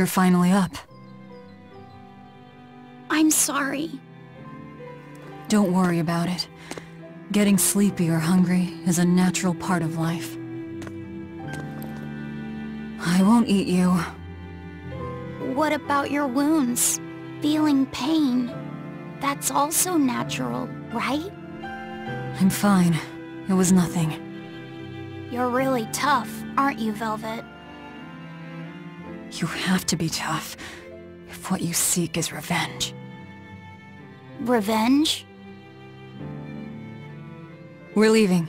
You're finally up. I'm sorry. Don't worry about it. Getting sleepy or hungry is a natural part of life. I won't eat you. What about your wounds? Feeling pain? That's also natural, right? I'm fine. It was nothing. You're really tough, aren't you, Velvet? You have to be tough, if what you seek is revenge. Revenge? We're leaving.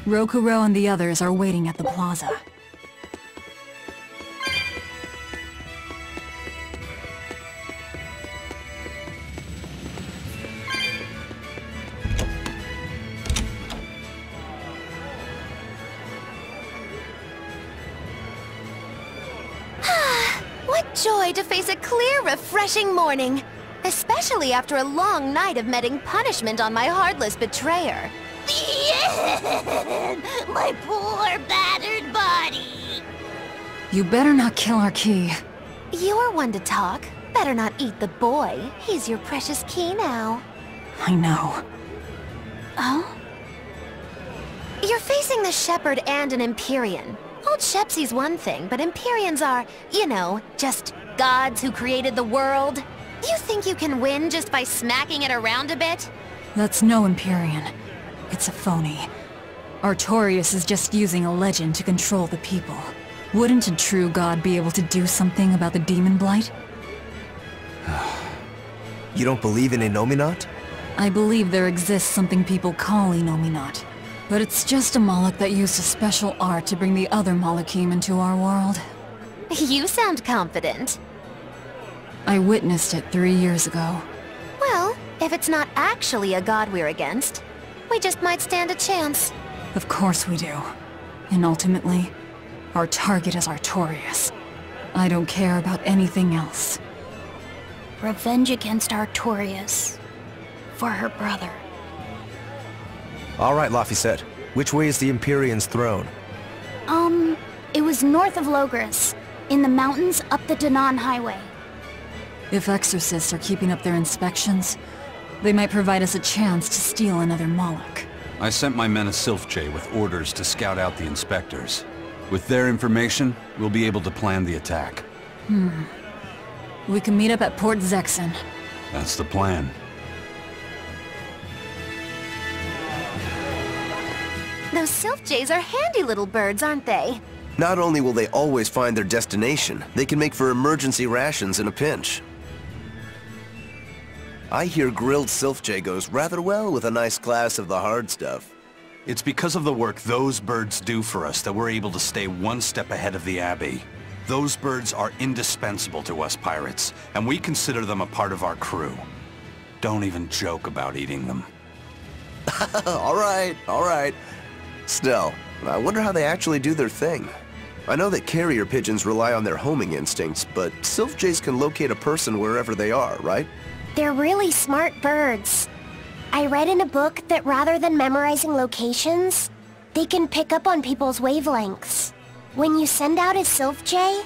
Rokuro and the others are waiting at the plaza. What joy to face a clear, refreshing morning! Especially after a long night of meting punishment on my heartless betrayer. My poor, battered body! You better not kill our key. You're one to talk. Better not eat the boy. He's your precious key now. I know. Oh? You're facing the Shepherd and an Empyrean. Old Shepsy's one thing, but Empyreans are, you know, just gods who created the world. You think you can win just by smacking it around a bit? That's no Empyrean. It's a phony. Artorias is just using a legend to control the people. Wouldn't a true god be able to do something about the demon blight? You don't believe in Innominat? I believe there exists something people call Innominat. But it's just a Moloch that used a special art to bring the other Molochim into our world. You sound confident. I witnessed it 3 years ago. Well, if it's not actually a god we're against, we just might stand a chance. Of course we do. And ultimately, our target is Artorias. I don't care about anything else. Revenge against Artorias. For her brother. All right, Laphicet. Which way is the Empyrean's throne? It was north of Logris. In the mountains up the Danan Highway. If exorcists are keeping up their inspections, they might provide us a chance to steal another Moloch. I sent my men a Sylph-J with orders to scout out the inspectors. With their information, we'll be able to plan the attack. We can meet up at Port Zexen. That's the plan. Those Sylph-Jays are handy little birds, aren't they? Not only will they always find their destination, they can make for emergency rations in a pinch. I hear grilled Sylph-J goes rather well with a nice glass of the hard stuff. It's because of the work those birds do for us that we're able to stay one step ahead of the Abbey. Those birds are indispensable to us pirates, and we consider them a part of our crew. Don't even joke about eating them. All right. Still, I wonder how they actually do their thing. I know that carrier pigeons rely on their homing instincts, but Sylph-Jays can locate a person wherever they are, right? They're really smart birds. I read in a book that rather than memorizing locations, they can pick up on people's wavelengths. When you send out a Sylph-J,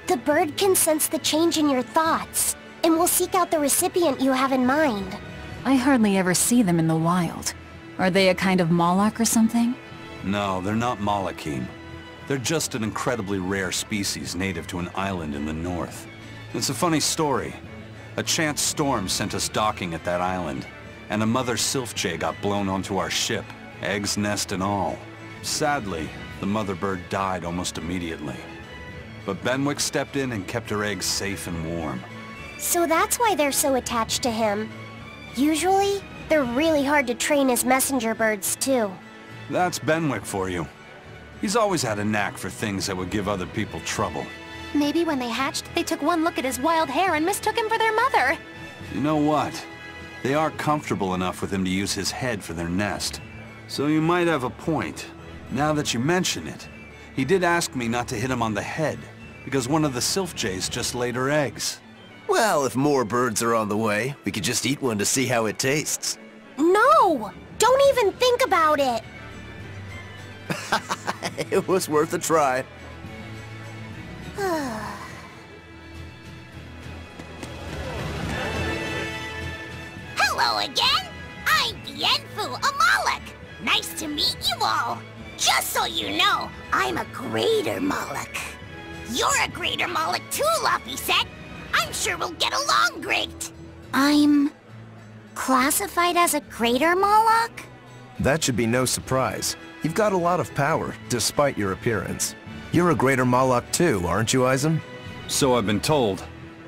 the bird can sense the change in your thoughts, and will seek out the recipient you have in mind. I hardly ever see them in the wild. Are they a kind of Moloch or something? No, they're not Molochim. They're just an incredibly rare species native to an island in the north. It's a funny story. A chance storm sent us docking at that island, and a mother Sylph-J got blown onto our ship, eggs, nest, and all. Sadly, the mother bird died almost immediately. But Benwick stepped in and kept her eggs safe and warm. So that's why they're so attached to him. Usually, they're really hard to train as messenger birds, too. That's Benwick for you. He's always had a knack for things that would give other people trouble. Maybe when they hatched, they took one look at his wild hair and mistook him for their mother. You know what? They are comfortable enough with him to use his head for their nest. So you might have a point. Now that you mention it, he did ask me not to hit him on the head, because one of the Sylph-Jays just laid her eggs. Well, if more birds are on the way, we could just eat one to see how it tastes. No! Don't even think about it! It was worth a try. Hello again! I'm Bienfu Amalek! Nice to meet you all! Just so you know, I'm a Greater Moloch. You're a Greater Moloch too, Laphicet! I'm sure we'll get along great! I'm classified as a Greater Moloch? That should be no surprise. You've got a lot of power, despite your appearance. You're a Greater Moloch too, aren't you, Eisen? So I've been told,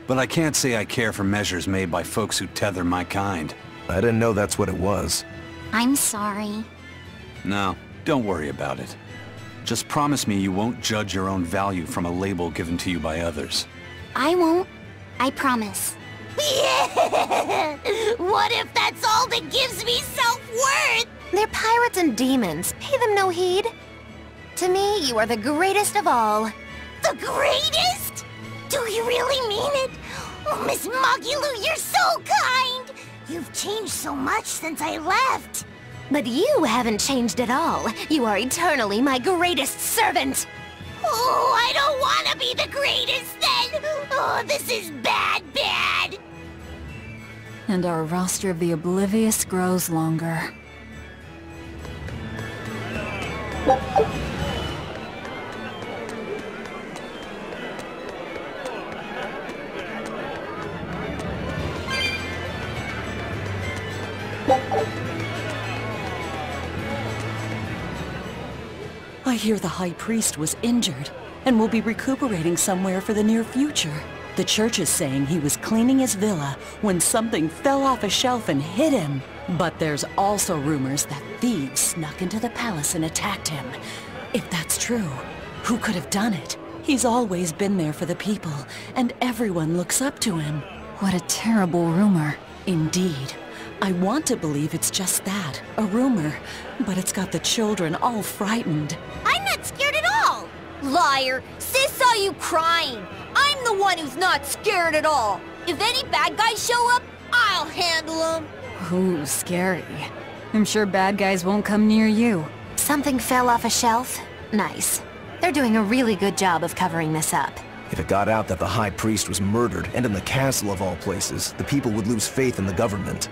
but I can't say I care for measures made by folks who tether my kind. I didn't know that's what it was. I'm sorry. No, don't worry about it. Just promise me you won't judge your own value from a label given to you by others. I won't. I promise. Yeah! What if that's all that gives me self-worth? They're pirates and demons. Pay them no heed. To me, you are the greatest of all. The greatest? Do you really mean it? Oh, Miss Magilu, you're so kind! You've changed so much since I left. But you haven't changed at all. You are eternally my greatest servant. Oh, I don't want to be the greatest then! Oh, this is bad. And our roster of the oblivious grows longer. I hear the High Priest was injured and will be recuperating somewhere for the near future. The church is saying he was cleaning his villa when something fell off a shelf and hit him. But there's also rumors that thieves snuck into the palace and attacked him. If that's true, who could have done it? He's always been there for the people, and everyone looks up to him. What a terrible rumor. Indeed. I want to believe it's just that, a rumor, but it's got the children all frightened. I'm not scared at all! Liar! Sis saw you crying! I'm the one who's not scared at all! If any bad guys show up, I'll handle them! Ooh, scary. I'm sure bad guys won't come near you. Something fell off a shelf? Nice. They're doing a really good job of covering this up. If it got out that the High Priest was murdered, and in the castle of all places, the people would lose faith in the government.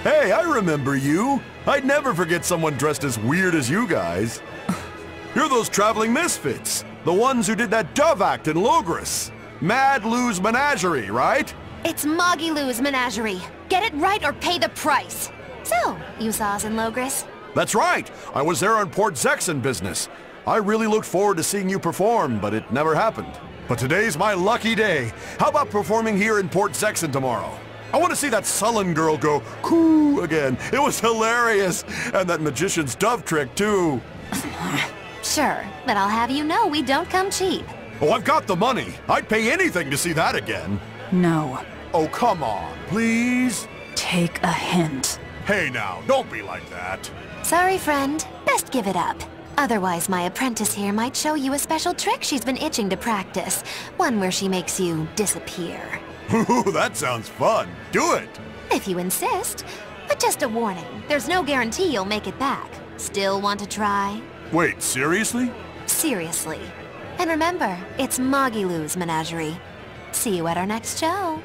Hey, I remember you. I'd never forget someone dressed as weird as you guys. You're those traveling misfits. The ones who did that dove act in Logris. Mad Lou's Menagerie, right? It's Magilu's Menagerie. Get it right or pay the price. So, you saw us in Logris? That's right. I was there on Port Zexon business. I really looked forward to seeing you perform, but it never happened. But today's my lucky day. How about performing here in Port Zexon tomorrow? I want to see that sullen girl go coo again. It was hilarious. And that magician's dove trick, too. Sure, but I'll have you know we don't come cheap. Oh, I've got the money. I'd pay anything to see that again. No. Oh, come on, please? Take a hint. Hey now, don't be like that. Sorry, friend. Best give it up. Otherwise, my apprentice here might show you a special trick she's been itching to practice. One where she makes you disappear. Ooh, that sounds fun. Do it. If you insist. But just a warning, there's no guarantee you'll make it back. Still want to try? Wait, seriously? Seriously. And remember, it's Magilu's Menagerie. See you at our next show.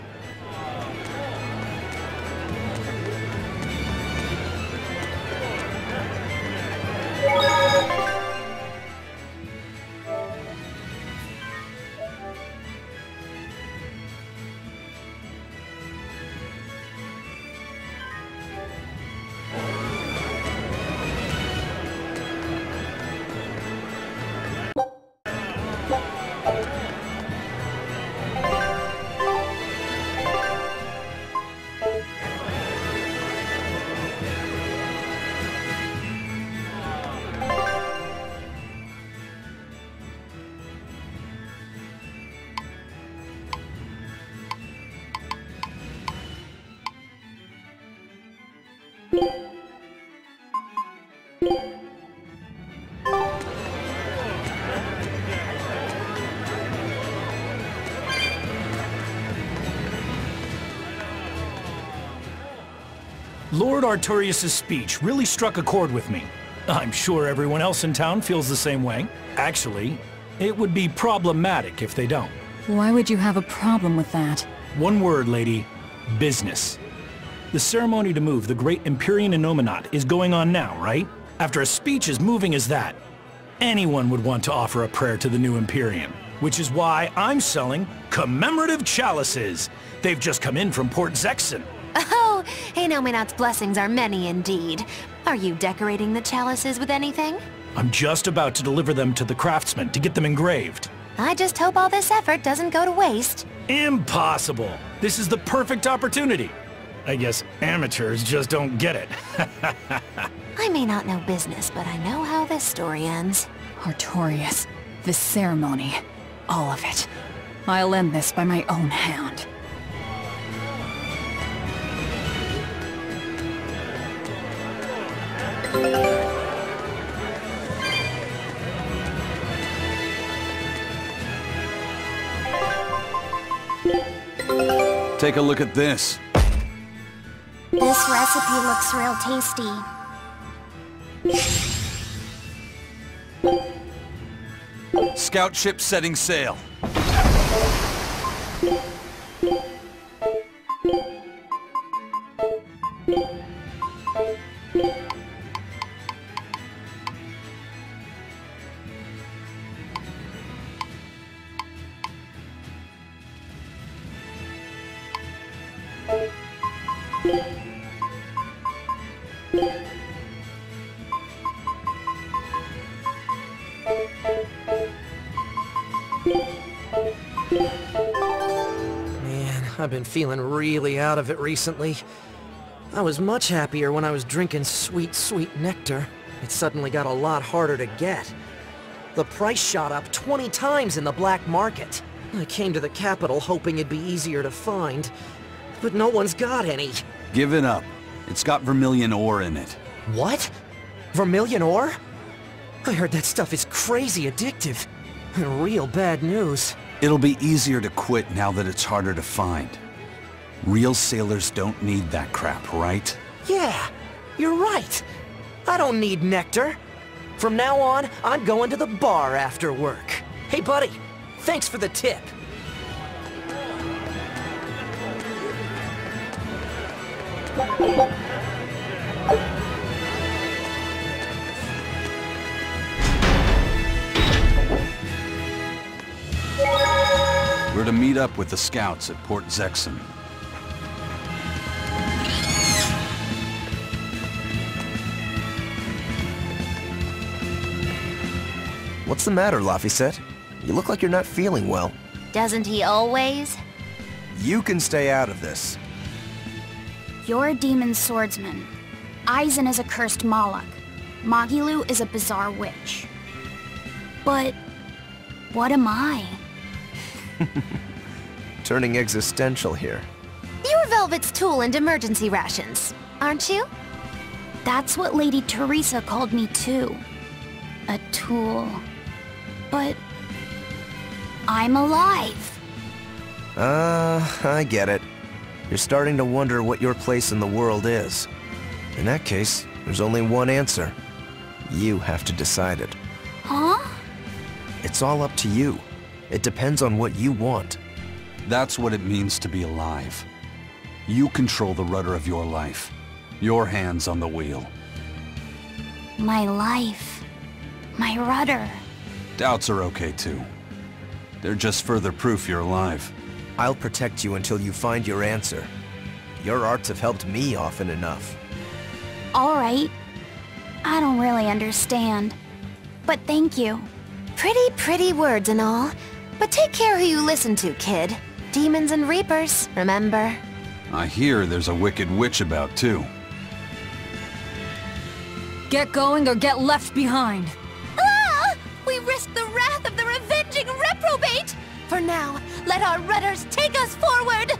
Lord Artorias' speech really struck a chord with me. I'm sure everyone else in town feels the same way. Actually, it would be problematic if they don't. Why would you have a problem with that? One word, lady. Business. The ceremony to move the great Empyrean Innominat is going on now, right? After a speech as moving as that, anyone would want to offer a prayer to the new Empyrean, which is why I'm selling commemorative chalices. They've just come in from Port Zexon. Oh, Innominat's blessings are many indeed. Are you decorating the chalices with anything? I'm just about to deliver them to the craftsman to get them engraved. I just hope all this effort doesn't go to waste. Impossible! This is the perfect opportunity. I guess amateurs just don't get it. I may not know business, but I know how this story ends. Artorias, this ceremony, all of it. I'll end this by my own hand. Take a look at this. This recipe looks real tasty. Scout ship setting sail. Man, I've been feeling really out of it recently. I was much happier when I was drinking sweet, sweet nectar. It suddenly got a lot harder to get. The price shot up 20 times in the black market. I came to the capital hoping it'd be easier to find, but no one's got any. Give it up. It's got vermilion ore in it. What? Vermilion ore? I heard that stuff is crazy addictive. Real bad news. It'll be easier to quit now that it's harder to find. Real sailors don't need that crap, right? Yeah, you're right. I don't need nectar. From now on, I'm going to the bar after work. Hey buddy, thanks for the tip. We're to meet up with the scouts at Port Zexon. What's the matter, Laphicet? You look like you're not feeling well. Doesn't he always? You can stay out of this. You're a demon swordsman. Aizen is a cursed Moloch. Magilu is a bizarre witch. But what am I? Turning existential here. You're Velvet's tool and emergency rations, aren't you? That's what Lady Teresa called me too. A tool. But I'm alive. I get it. You're starting to wonder what your place in the world is. In that case, there's only one answer. You have to decide it. Huh? It's all up to you. It depends on what you want. That's what it means to be alive. You control the rudder of your life. Your hands on the wheel. My life. My rudder. Doubts are okay too. They're just further proof you're alive. I'll protect you until you find your answer. Your arts have helped me often enough. All right. I don't really understand. But thank you. Pretty words and all. But take care who you listen to, kid. Demons and reapers, remember? I hear there's a wicked witch about too. Get going or get left behind. Ah! We risk the wrath of the revenging reprobate! For now, let our rudders take us forward!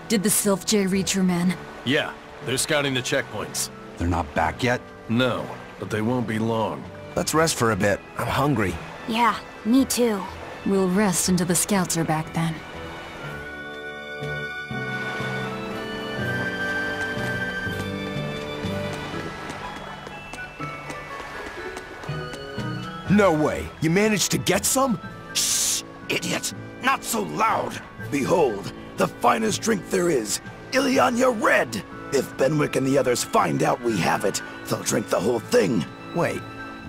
Did the Sylph J reach your men? Yeah, they're scouting the checkpoints. They're not back yet? No, but they won't be long. Let's rest for a bit. I'm hungry. Yeah, me too. We'll rest until the scouts are back then. No way. You managed to get some? Shh, idiot. Not so loud. Behold, the finest drink there is. Ileana Red. If Benwick and the others find out we have it, they'll drink the whole thing. Wait,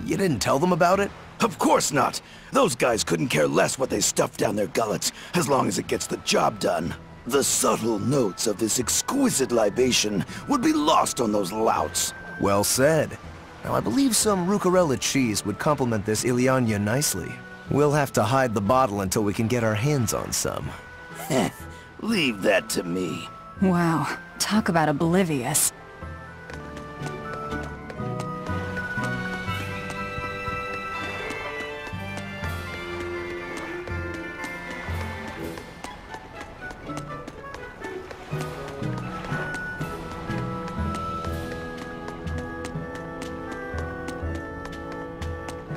you didn't tell them about it? Of course not. Those guys couldn't care less what they stuff down their gullets, as long as it gets the job done. The subtle notes of this exquisite libation would be lost on those louts. Well said. Now, I believe some Rucarella cheese would complement this Ileana nicely. We'll have to hide the bottle until we can get our hands on some. Leave that to me. Wow, talk about oblivious.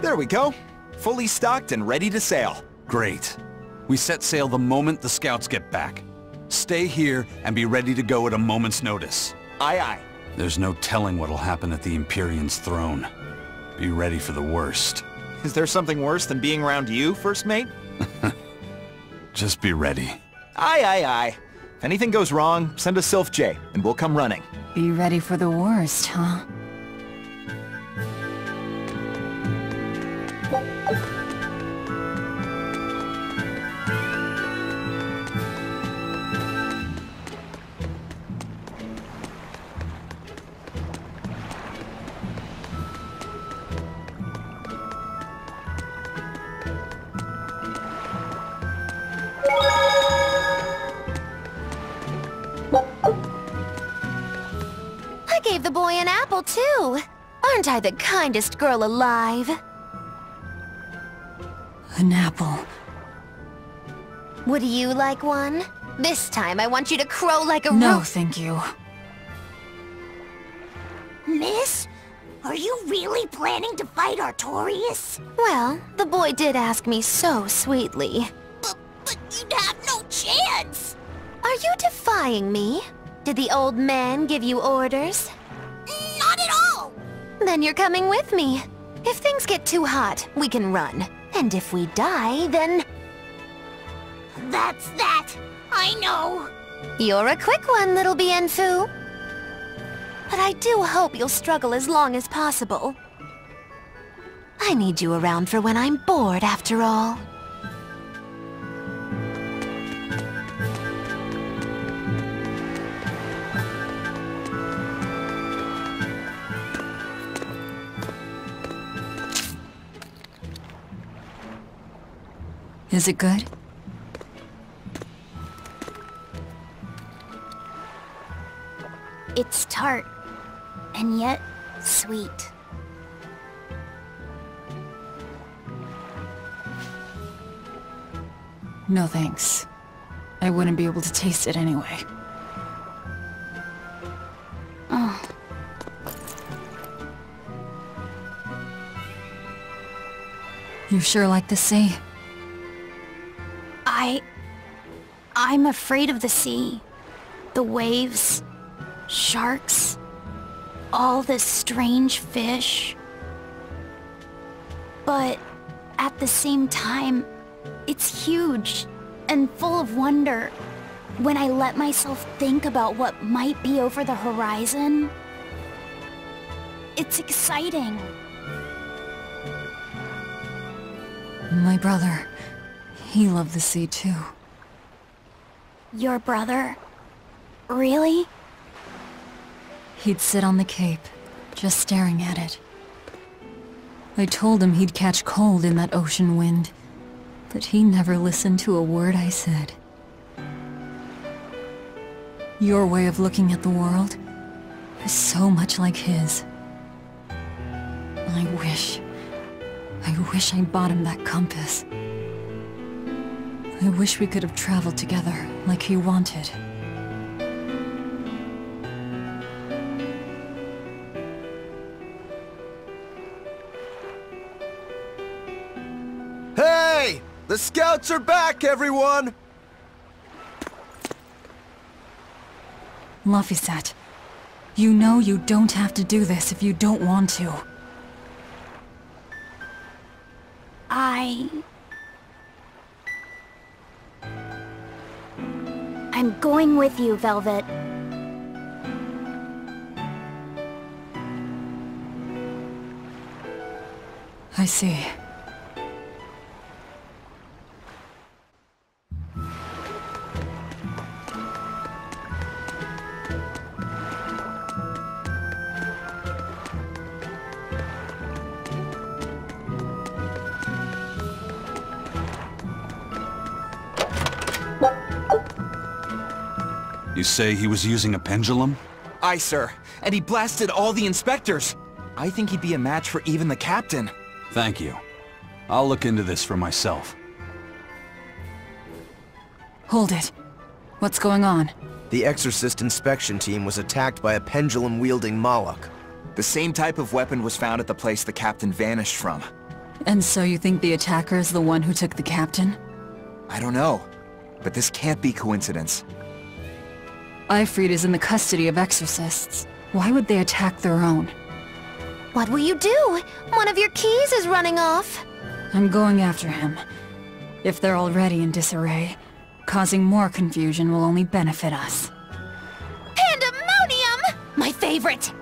There we go. Fully stocked and ready to sail. Great. We set sail the moment the scouts get back. Stay here and be ready to go at a moment's notice. Aye, aye. There's no telling what'll happen at the Empyrean's throne. Be ready for the worst. Is there something worse than being around you, First Mate? Just be ready. Aye, aye, aye. If anything goes wrong, send a Sylph J, and we'll come running. Be ready for the worst, huh? I gave the boy an apple, too. Aren't I the kindest girl alive? An apple. Would you like one? This time I want you to crow like a No, thank you. Miss, are you really planning to fight Artorias? Well, the boy did ask me so sweetly. But you'd have no chance! Are you defying me? Did the old man give you orders? Not at all! Then you're coming with me. If things get too hot, we can run. And if we die, then... That's that! I know! You're a quick one, little Bienfu. But I do hope you'll struggle as long as possible. I need you around for when I'm bored, after all. Is it good? It's tart, and yet sweet. No thanks. I wouldn't be able to taste it anyway. Oh. You sure like the sea? I'm afraid of the sea. The waves, sharks, all the strange fish. But at the same time, it's huge and full of wonder. When I let myself think about what might be over the horizon, it's exciting. My brother, he loved the sea too. Your brother? Really? He'd sit on the cape, just staring at it. I told him he'd catch cold in that ocean wind, but he never listened to a word I said. Your way of looking at the world, is so much like his. I wish I bought him that compass. I wish we could have traveled together, like he wanted. Hey! The scouts are back, everyone! Laphicet, you know you don't have to do this if you don't want to. I'm going with you, Velvet. I see. You say he was using a pendulum? Aye, sir. And he blasted all the inspectors. I think he'd be a match for even the captain. Thank you. I'll look into this for myself. Hold it. What's going on? The Exorcist inspection team was attacked by a pendulum-wielding Moloch. The same type of weapon was found at the place the captain vanished from. And so you think the attacker is the one who took the captain? I don't know, but this can't be coincidence. Ifrit is in the custody of exorcists. Why would they attack their own? What will you do? One of your keys is running off. I'm going after him. If they're already in disarray, causing more confusion will only benefit us. Pandemonium! My favorite!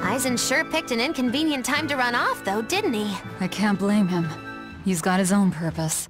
Eisen sure picked an inconvenient time to run off, though, didn't he? I can't blame him. He's got his own purpose.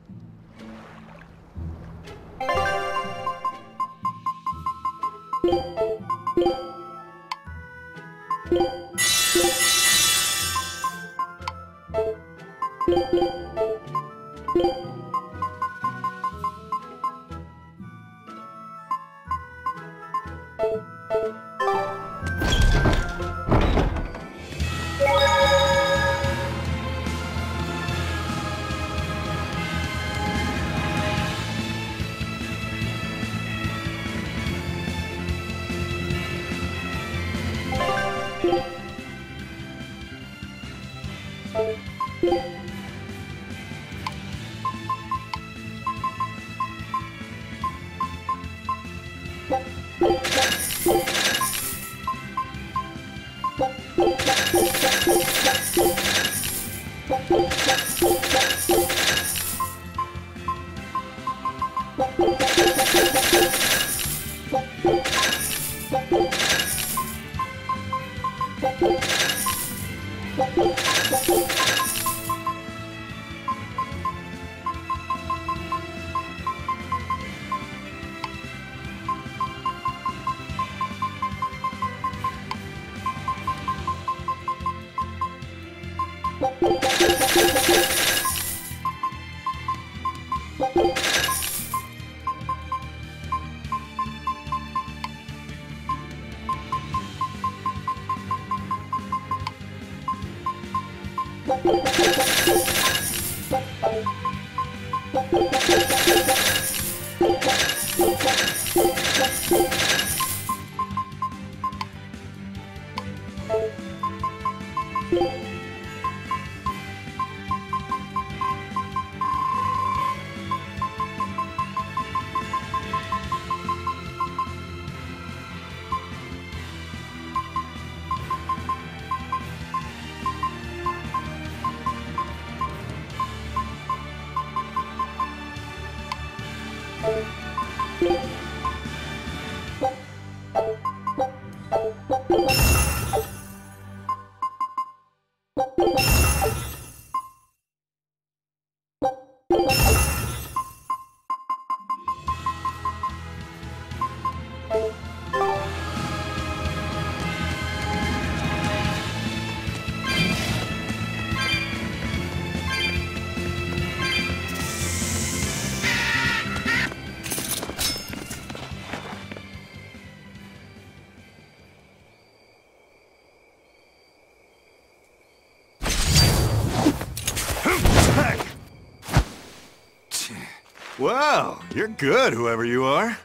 Well, you're good, whoever you are.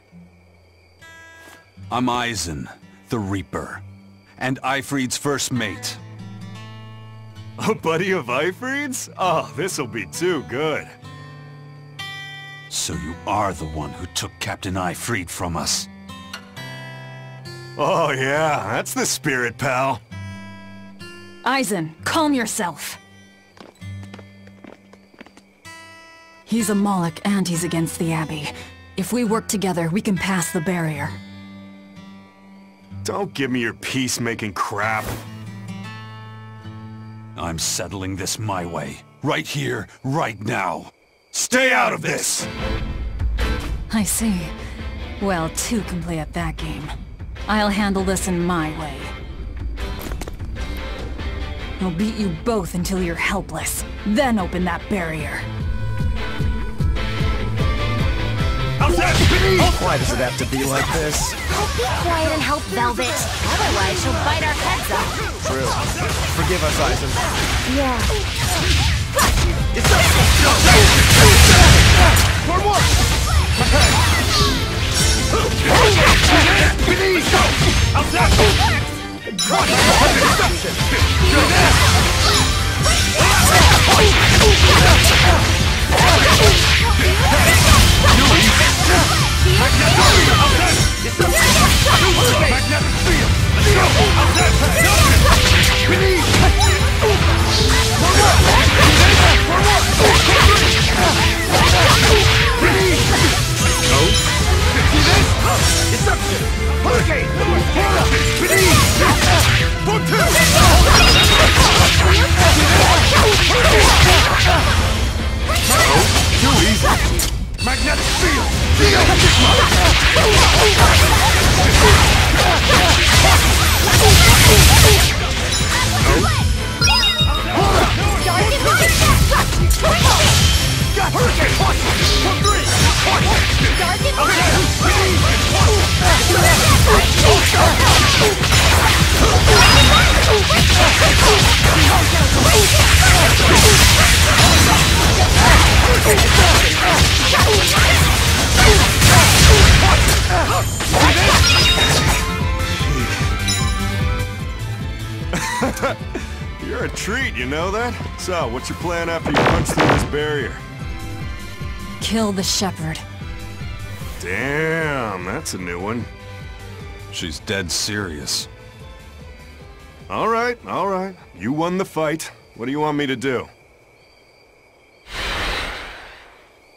I'm Eisen, the Reaper, and Eifried's first mate. A buddy of Eifried's? Oh, this'll be too good. So you are the one who took Captain Eifried from us. Oh yeah, that's the spirit, pal. Eisen, calm yourself. He's a Moloch and he's against the Abbey. If we work together, we can pass the barrier. Don't give me your peacemaking crap. I'm settling this my way. Right here, right now. Stay out of this! I see. Well, two can play at that game. I'll handle this in my way. I'll beat you both until you're helpless. Then open that barrier. Why does it have to be like this? Oh, be quiet and help Velvet. Otherwise, she'll bite our heads off. True. Forgive us, Eisen. Yeah. For what? Magnetic field! You're a treat, you know that? So, what's your plan after you punch through this barrier? Kill the shepherd. Damn, that's a new one. She's dead serious. All right. You won the fight. What do you want me to do?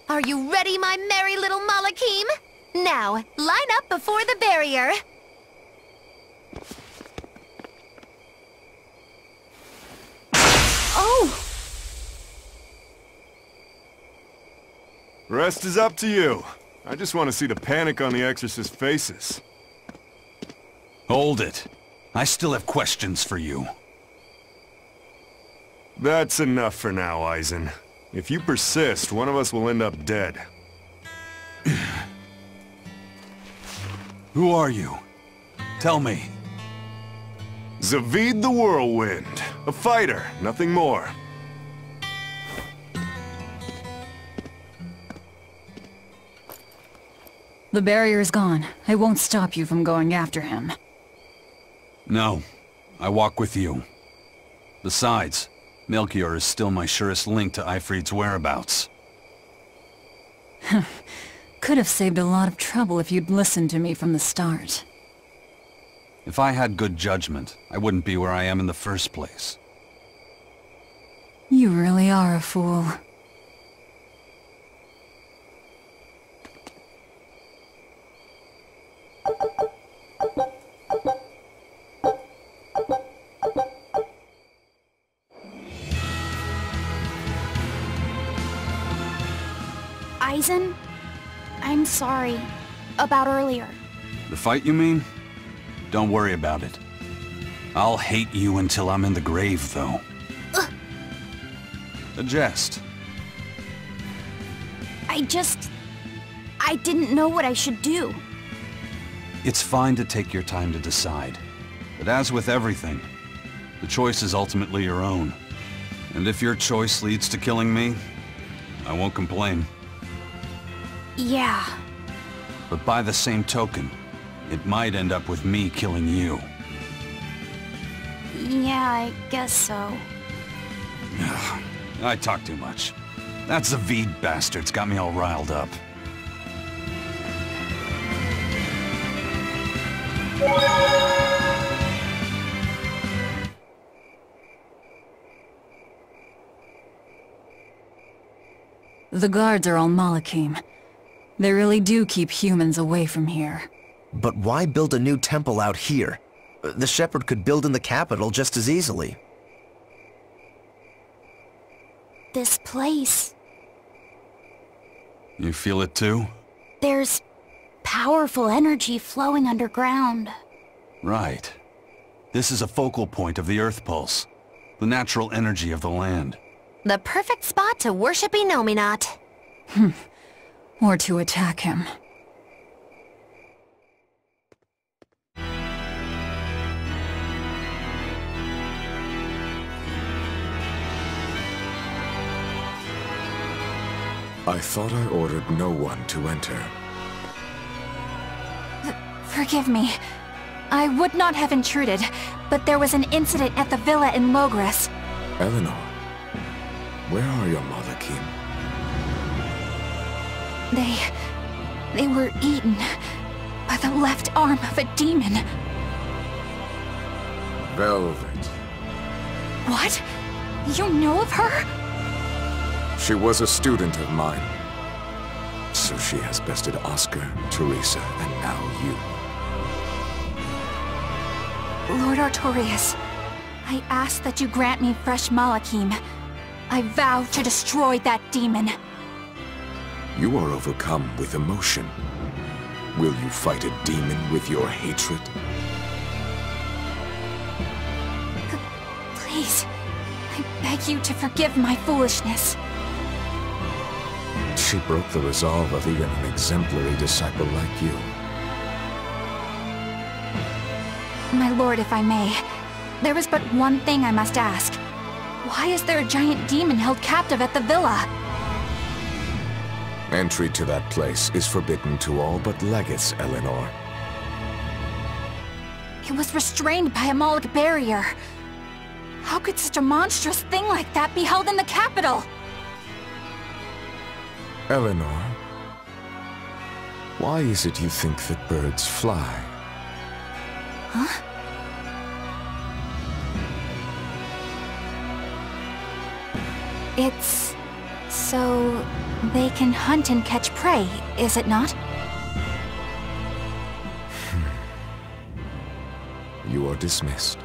Are you ready, my merry little Malakim? Now, line up before the barrier. Oh! Rest is up to you. I just want to see the panic on the Exorcist's faces. Hold it. I still have questions for you. That's enough for now, Eisen. If you persist, one of us will end up dead. Who are you? Tell me. Zaveid the Whirlwind. A fighter, nothing more. The barrier's gone. I won't stop you from going after him. No. I walk with you. Besides, Melchior is still my surest link to Eifried's whereabouts. Could have saved a lot of trouble if you'd listened to me from the start. If I had good judgment, I wouldn't be where I am in the first place. You really are a fool. Eisen, I'm sorry about earlier. The fight, you mean? Don't worry about it. I'll hate you until I'm in the grave, though. A jest. I didn't know what I should do. It's fine to take your time to decide. But as with everything, the choice is ultimately your own. And if your choice leads to killing me, I won't complain. Yeah. But by the same token, it might end up with me killing you. Yeah, I guess so. I talk too much. That Zaveid bastard's got me all riled up. The guards are all Malakim. They really do keep humans away from here. But why build a new temple out here? The Shepherd could build in the capital just as easily. This place... You feel it too? There's powerful energy flowing underground. Right. This is a focal point of the Earth Pulse. The natural energy of the land. The perfect spot to worship Inominat. Or to attack him. I thought I ordered no one to enter. Forgive me. I would not have intruded, but there was an incident at the villa in Logres. Eleanor, where are your Malakim? They were eaten by the left arm of a demon. Velvet. What? You know of her? She was a student of mine. So she has bested Oscar, Teresa, and now you. Lord Artorias, I ask that you grant me fresh Malakim. I vow to destroy that demon. You are overcome with emotion. Will you fight a demon with your hatred? Please, I beg you to forgive my foolishness. She broke the resolve of even an exemplary disciple like you. My lord, if I may, there is but one thing I must ask. Why is there a giant demon held captive at the villa? Entry to that place is forbidden to all but legates, Eleanor. It was restrained by a Moloch barrier. How could such a monstrous thing like that be held in the capital? Eleanor, why is it you think that birds fly? Huh? It's so they can hunt and catch prey, is it not? You are dismissed.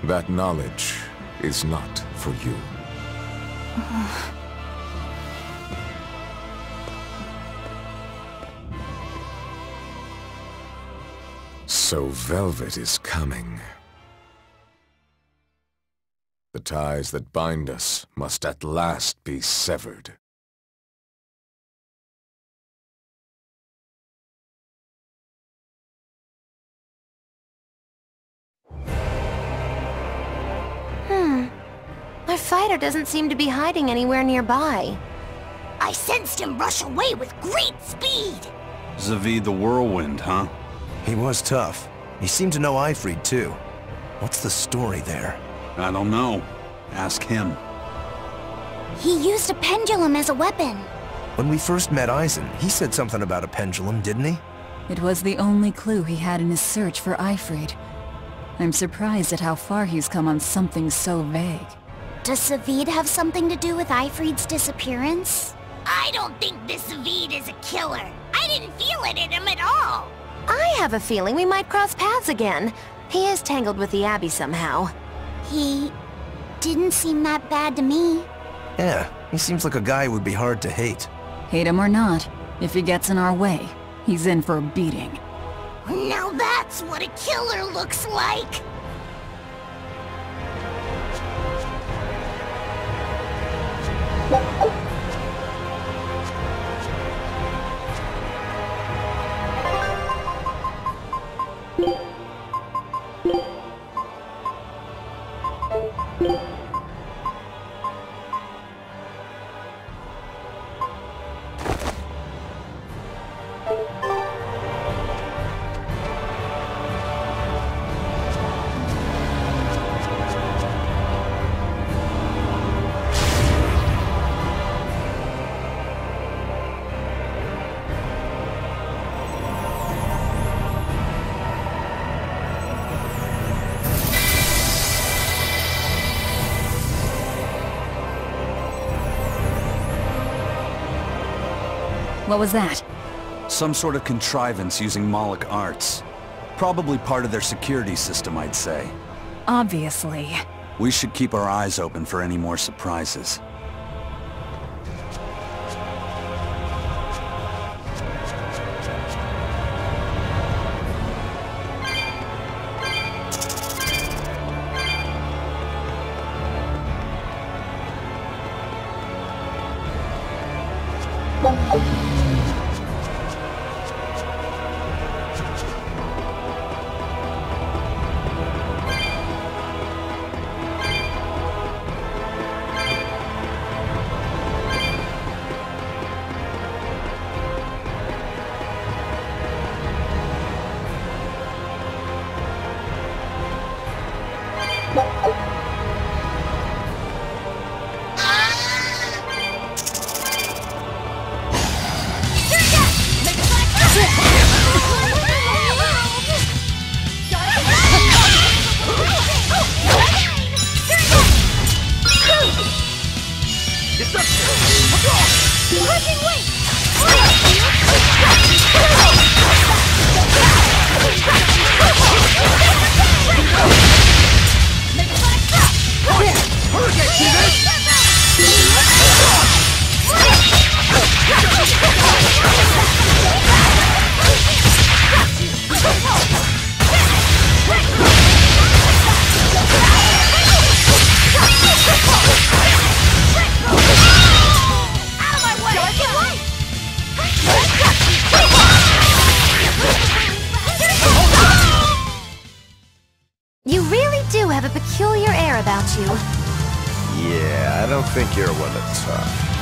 That knowledge is not for you. So Velvet is coming. The ties that bind us must at last be severed. Our fighter doesn't seem to be hiding anywhere nearby. I sensed him rush away with great speed. Zaveid the Whirlwind, huh? He was tough. He seemed to know Ifrid, too. What's the story there? I don't know. Ask him. He used a pendulum as a weapon. When we first met Eisen, he said something about a pendulum, didn't he? It was the only clue he had in his search for Ifrid. I'm surprised at how far he's come on something so vague. Does Zaveid have something to do with Ifrid's disappearance? I don't think this Zaveid is a killer. I didn't feel it in him at all. I have a feeling we might cross paths again. He is tangled with the Abbey somehow. He didn't seem that bad to me. Yeah, he seems like a guy who would be hard to hate. Hate him or not, if he gets in our way, he's in for a beating. Now that's what a killer looks like. What was that? Some sort of contrivance using Moloch arts. Probably part of their security system, I'd say. Obviously. We should keep our eyes open for any more surprises. You really do have a peculiar air about you. Yeah, I don't think you're one to talk.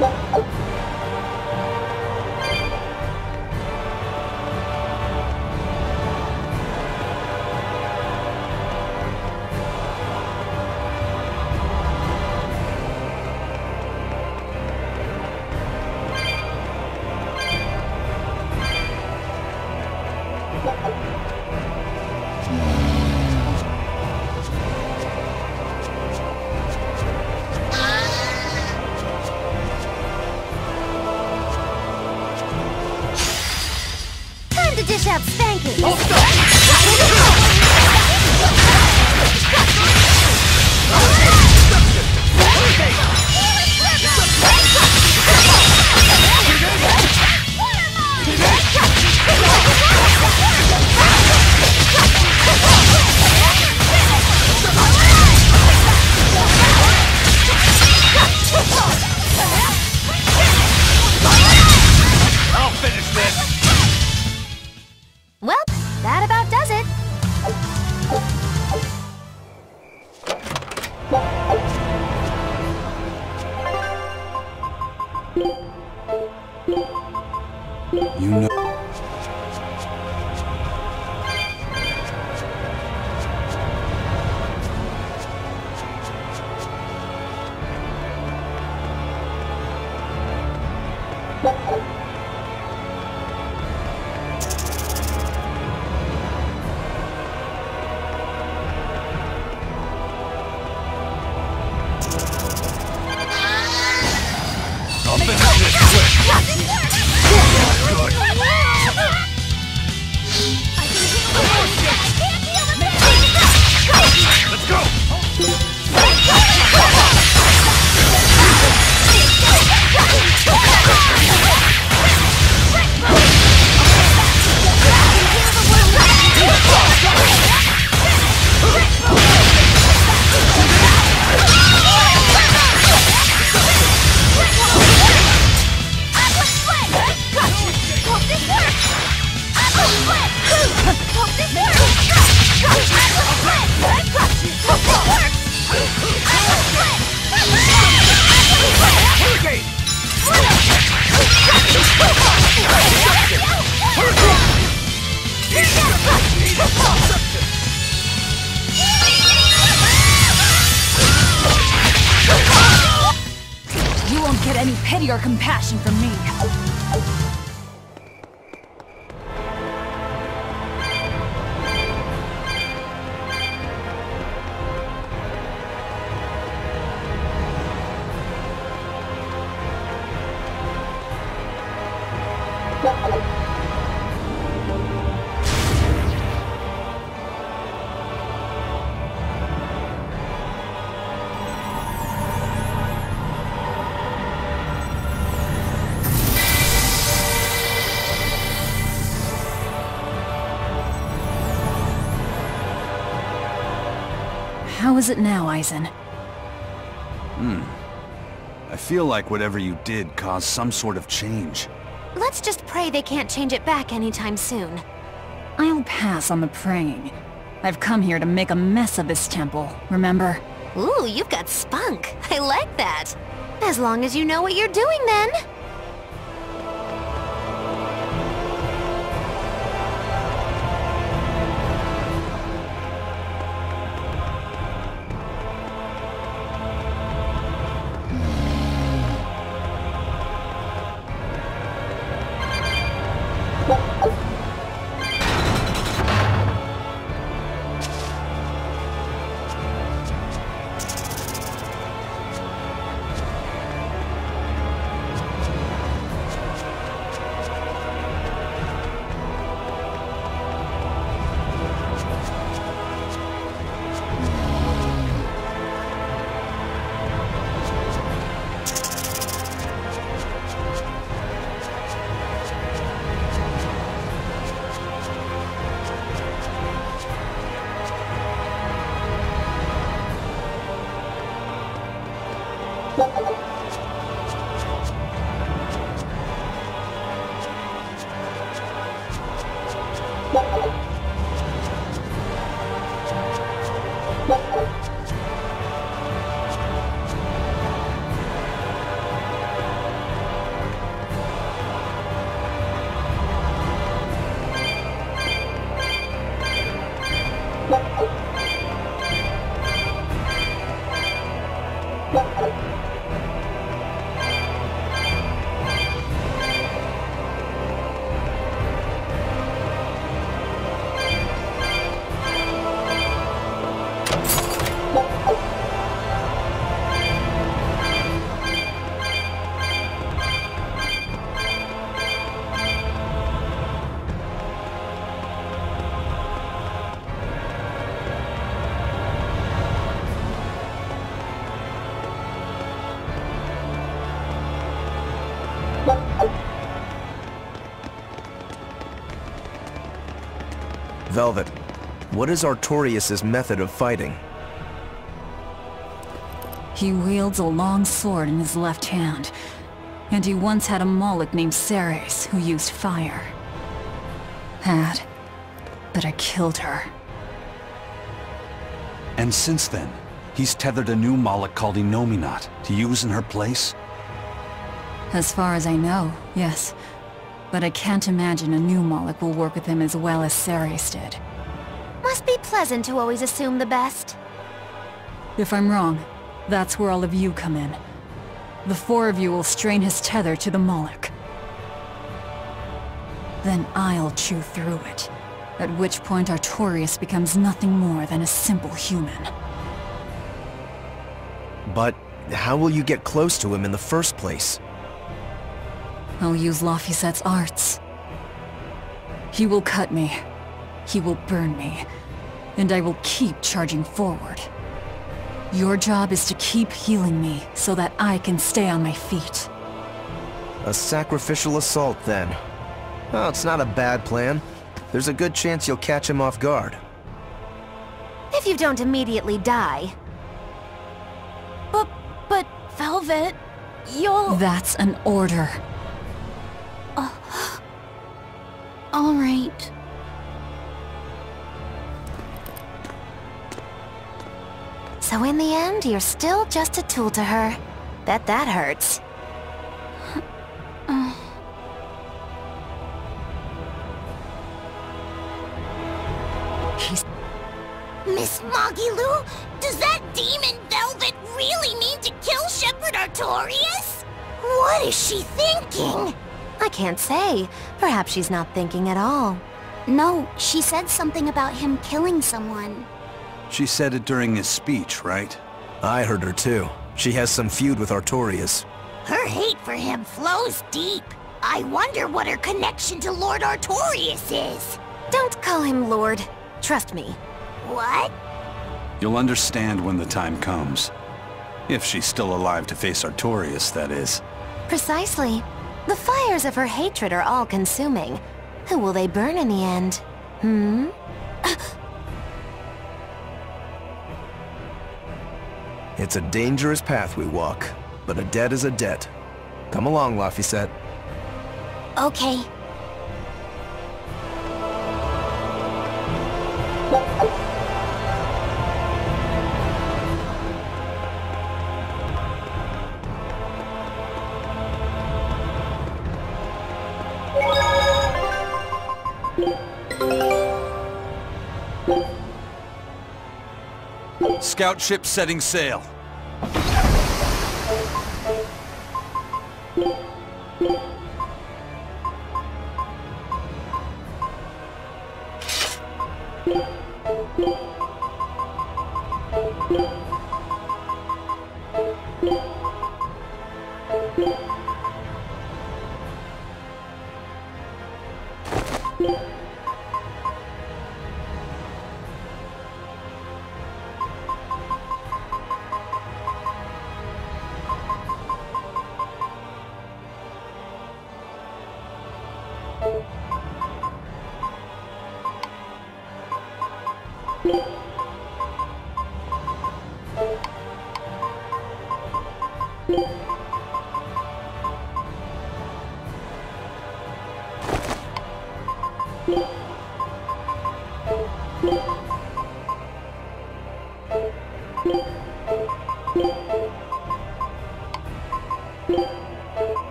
Time to dish out spankings! I'll finish this! Well, that about does it. You know... I'll finish this quick! Let's go! You won't get any pity or compassion from me. How is it now, Aizen? I feel like whatever you did caused some sort of change. Let's just pray they can't change it back anytime soon. I'll pass on the praying. I've come here to make a mess of this temple, remember? Ooh, you've got spunk. I like that. As long as you know what you're doing, then. Velvet, what is Artorias' method of fighting? He wields a long sword in his left hand, and he once had a Moloch named Ceres who used fire. But I killed her. And since then, he's tethered a new Moloch called Innominat to use in her place? As far as I know, yes. But I can't imagine a new Moloch will work with him as well as Ceres did. Must be pleasant to always assume the best. If I'm wrong, that's where all of you come in. The four of you will strain his tether to the Moloch. Then I'll chew through it, at which point Artorias becomes nothing more than a simple human. But how will you get close to him in the first place? I'll use Laphicet's arts. He will cut me, he will burn me, and I will keep charging forward. Your job is to keep healing me so that I can stay on my feet. A sacrificial assault, then. Oh, it's not a bad plan. There's a good chance you'll catch him off guard. If you don't immediately die. But Velvet, you'll... That's an order. All right. So in the end, you're still just a tool to her. Bet that hurts. Miss Magilu, does that demon Velvet really mean to kill Shepherd Artorias? What is she thinking? I can't say. Perhaps she's not thinking at all. No, she said something about him killing someone. She said it during his speech, right? I heard her too. She has some feud with Artorias. Her hate for him flows deep. I wonder what her connection to Lord Artorias is. Don't call him Lord. Trust me. What? You'll understand when the time comes. If she's still alive to face Artorias, that is. Precisely. The fires of her hatred are all-consuming. Who will they burn in the end? It's a dangerous path we walk, but a debt is a debt. Come along, Laphicet. Okay. Scout ship setting sail.